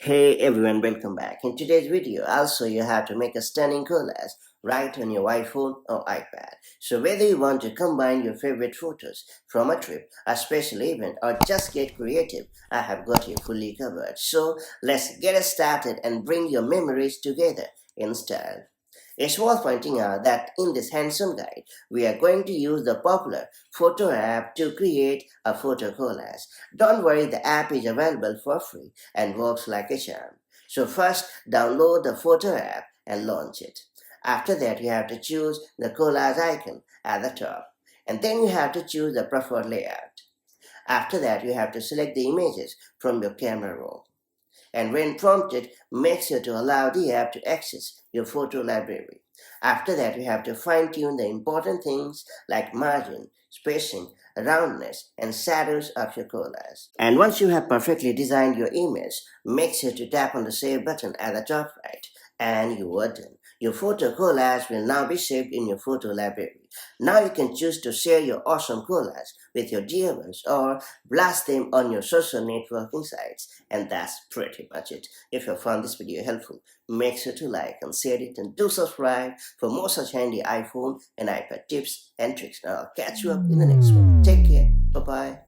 Hey everyone, welcome back. In today's video, I'll show you how to make a stunning collage right on your iPhone or iPad. So whether you want to combine your favorite photos from a trip, a special event, or just get creative, I have got you fully covered. So let's get started and bring your memories together in style. It's worth pointing out that in this handsome guide, we are going to use the popular photo app to create a photo collage. Don't worry, the app is available for free and works like a charm. So first, download the photo app and launch it. After that, you have to choose the collage icon at the top. And then you have to choose the preferred layout. After that, you have to select the images from your camera roll. And when prompted, make sure to allow the app to access your photo library. After that, you have to fine-tune the important things like margin, spacing, roundness, and shadows of your collage. And once you have perfectly designed your image, make sure to tap on the Save button at the top right, and you are done. Your photo collage will now be saved in your photo library. Now you can choose to share your awesome collage with your dear ones or blast them on your social networking sites. And that's pretty much it. If you found this video helpful, make sure to like and share it and do subscribe for more such handy iPhone and iPad tips and tricks. Now I'll catch you up in the next one. Take care. Bye-bye.